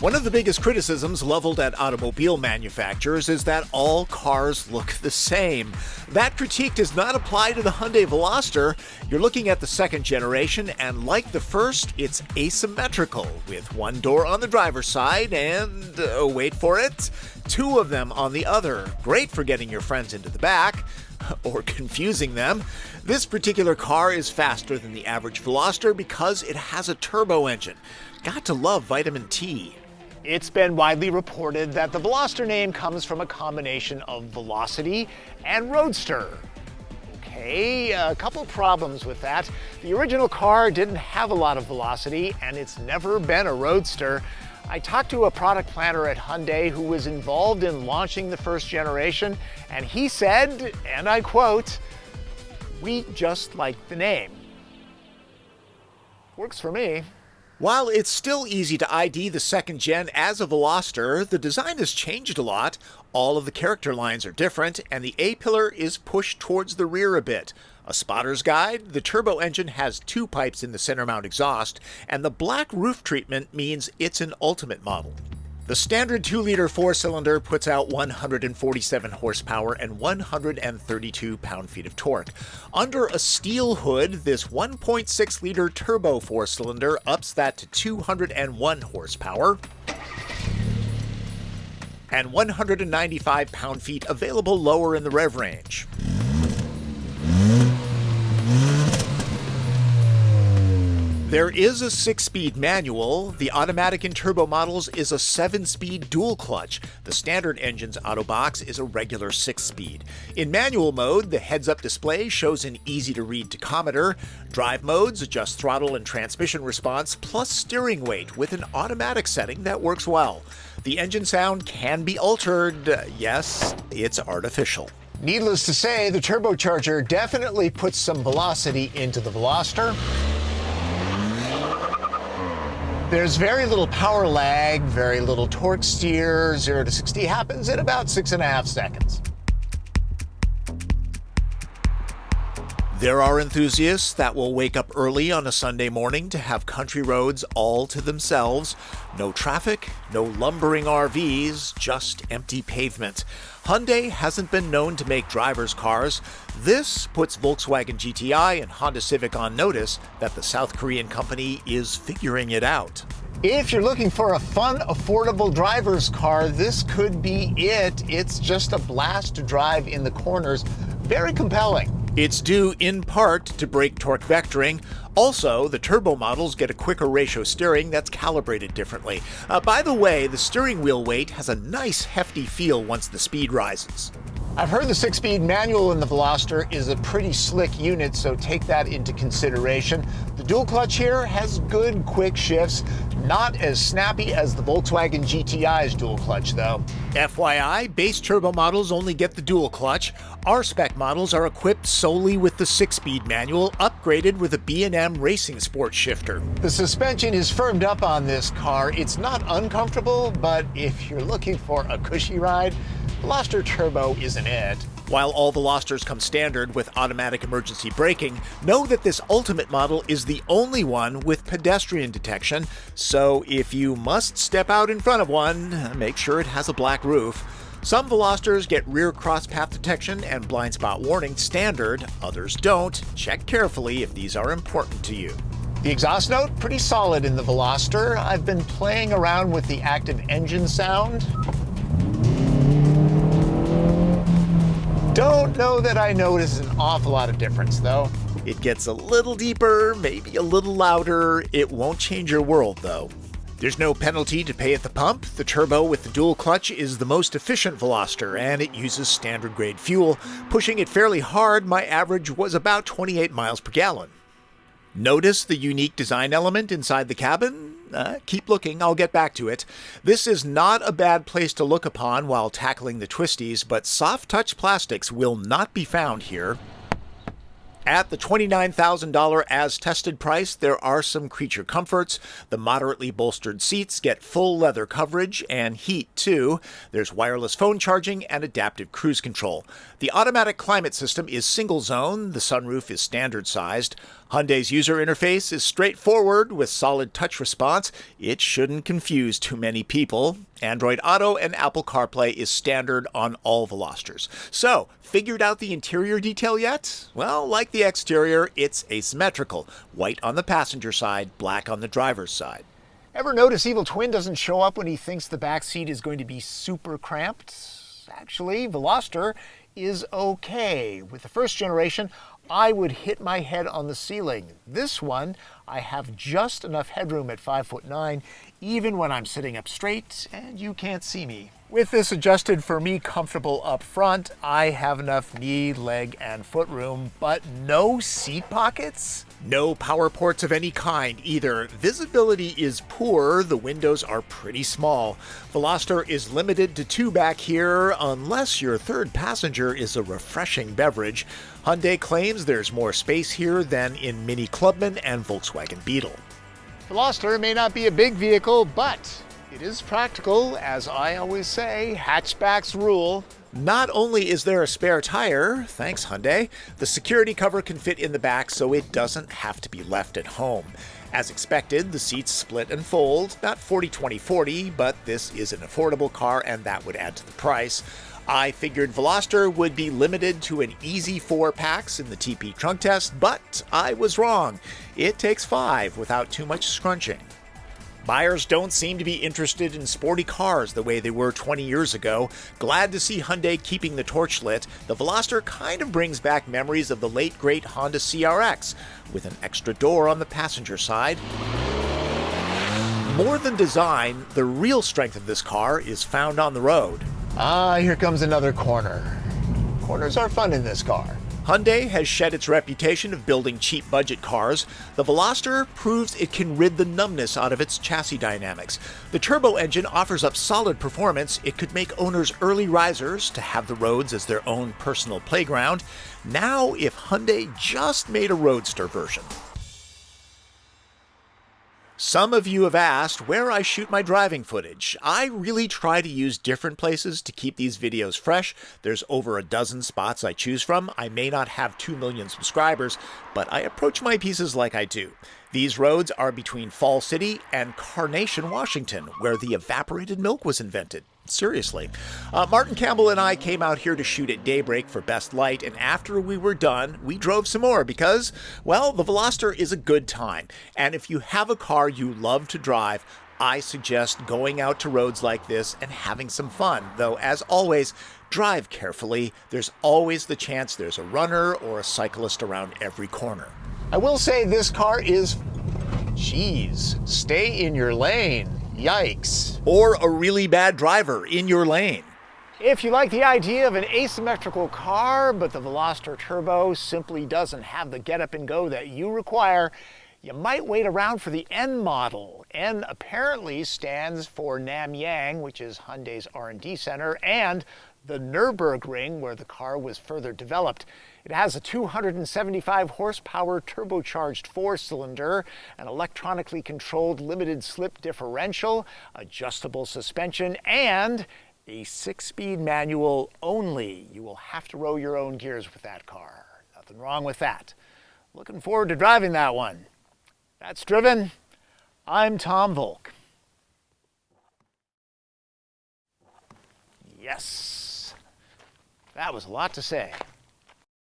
One of the biggest criticisms leveled at automobile manufacturers is that all cars look the same. That critique does not apply to the Hyundai Veloster. You're looking at the second generation, and like the first, it's asymmetrical, with one door on the driver's side and, wait for it, two of them on the other. Great for getting your friends into the back, or confusing them. This particular car is faster than the average Veloster because it has a turbo engine. Got to love vitamin T. It's been widely reported that the Veloster name comes from a combination of velocity and roadster. Okay, a couple problems with that. The original car didn't have a lot of velocity, and it's never been a roadster. I talked to a product planner at Hyundai who was involved in launching the first generation, and he said, and I quote, "We just like the name." Works for me. While it's still easy to ID the second gen as a Veloster, the design has changed a lot. All of the character lines are different, and the A-pillar is pushed towards the rear a bit. A spotter's guide, the turbo engine has two pipes in the center mount exhaust, and the black roof treatment means it's an ultimate model. The standard 2-liter 4-cylinder puts out 147 horsepower and 132 pound-feet of torque. Under a steel hood, this 1.6-liter turbo 4-cylinder ups that to 201 horsepower and 195 pound-feet available lower in the rev range. There is a 6-speed manual. The automatic and turbo models is a 7-speed dual clutch. The standard engine's auto box is a regular 6-speed. In manual mode, the heads-up display shows an easy-to-read tachometer. Drive modes adjust throttle and transmission response, plus steering weight with an automatic setting that works well. The engine sound can be altered. Yes, it's artificial. Needless to say, the turbocharger definitely puts some velocity into the Veloster. There's very little power lag, very little torque steer. 0 to 60 happens in about 6.5 seconds. There are enthusiasts that will wake up early on a Sunday morning to have country roads all to themselves. No traffic, no lumbering RVs, just empty pavement. Hyundai hasn't been known to make drivers' cars. This puts Volkswagen GTI and Honda Civic on notice that the South Korean company is figuring it out. If you're looking for a fun, affordable driver's car, this could be it. It's just a blast to drive in the corners. Very compelling. It's due in part to brake torque vectoring. Also, the turbo models get a quicker ratio steering that's calibrated differently. By the way, the steering wheel weight has a nice hefty feel once the speed rises. I've heard the 6-speed manual in the Veloster is a pretty slick unit, so take that into consideration. The dual clutch here has good quick shifts, not as snappy as the Volkswagen GTI's dual clutch though. FYI, base turbo models only get the dual clutch. R-Spec models are equipped solely with the 6-speed manual, upgraded with a B&M Racing Sport shifter. The suspension is firmed up on this car. It's not uncomfortable, but if you're looking for a cushy ride, Veloster Turbo isn't it. While all Velosters come standard with automatic emergency braking, know that this Ultimate model is the only one with pedestrian detection, so if you must step out in front of one, make sure it has a black roof. Some Velosters get rear cross-path detection and blind spot warning standard, others don't. Check carefully if these are important to you. The exhaust note, pretty solid in the Veloster. I've been playing around with the active engine sound. Don't know that I notice an awful lot of difference, though. It gets a little deeper, maybe a little louder. It won't change your world, though. There's no penalty to pay at the pump. The turbo with the dual clutch is the most efficient Veloster, and it uses standard-grade fuel. Pushing it fairly hard, my average was about 28 miles per gallon. Notice the unique design element inside the cabin? Keep looking, I'll get back to it. This is not a bad place to look upon while tackling the twisties, but soft-touch plastics will not be found here. At the $29,000 as tested price, there are some creature comforts. The moderately bolstered seats get full leather coverage and heat too. There's wireless phone charging and adaptive cruise control. The automatic climate system is single zone. The sunroof is standard sized. Hyundai's user interface is straightforward with solid touch response. It shouldn't confuse too many people. Android Auto and Apple CarPlay is standard on all Velosters. So, figured out the interior detail yet? Well, like the exterior, it's asymmetrical. White on the passenger side, black on the driver's side. Ever notice Evil Twin doesn't show up when he thinks the back seat is going to be super cramped? Actually, Veloster is okay. With the first generation, I would hit my head on the ceiling. This one, I have just enough headroom at 5'9", even when I'm sitting up straight and you can't see me. With this adjusted for me comfortable up front, I have enough knee, leg, and foot room, but no seat pockets? No power ports of any kind either. Visibility is poor, the windows are pretty small. Veloster is limited to 2 back here, unless your third passenger is a refreshing beverage. Hyundai claims there's more space here than in Mini Clubman and Volkswagen Beetle. Veloster may not be a big vehicle, but it is practical. As I always say, hatchbacks rule. Not only is there a spare tire, thanks Hyundai, the security cover can fit in the back so it doesn't have to be left at home. As expected, the seats split and fold, not 40-20-40, but this is an affordable car and that would add to the price. I figured Veloster would be limited to an easy 4 packs in the TP trunk test, but I was wrong. It takes 5 without too much scrunching. Buyers don't seem to be interested in sporty cars the way they were 20 years ago. Glad to see Hyundai keeping the torch lit. The Veloster kind of brings back memories of the late great Honda CRX, with an extra door on the passenger side. More than design, the real strength of this car is found on the road. Ah, here comes another corner. Corners are fun in this car. Hyundai has shed its reputation of building cheap budget cars. The Veloster proves it can rid the numbness out of its chassis dynamics. The turbo engine offers up solid performance. It could make owners early risers to have the roads as their own personal playground. Now, if Hyundai just made a roadster version. Some of you have asked where I shoot my driving footage. I really try to use different places to keep these videos fresh. There's over a dozen spots I choose from. I may not have 2 million subscribers, but I approach my pieces like I do. These roads are between Fall City and Carnation, Washington, where the evaporated milk was invented. Seriously. Martin Campbell and I came out here to shoot at daybreak for best light, and after we were done, we drove some more because, well, the Veloster is a good time. And if you have a car you love to drive, I suggest going out to roads like this and having some fun. Though, as always, drive carefully. There's always the chance there's a runner or a cyclist around every corner. I will say this car is, geez, stay in your lane. Yikes. Or a really bad driver in your lane. If you like the idea of an asymmetrical car, but the Veloster Turbo simply doesn't have the get up and go that you require, you might wait around for the N model. N apparently stands for Namyang, which is Hyundai's R&D center, and the Nürburgring, where the car was further developed. It has a 275 horsepower turbocharged 4-cylinder, an electronically controlled limited slip differential, adjustable suspension, and a 6-speed manual only. You will have to row your own gears with that car. Nothing wrong with that. Looking forward to driving that one. That's Driven. I'm Tom Voelk. Yes, that was a lot to say.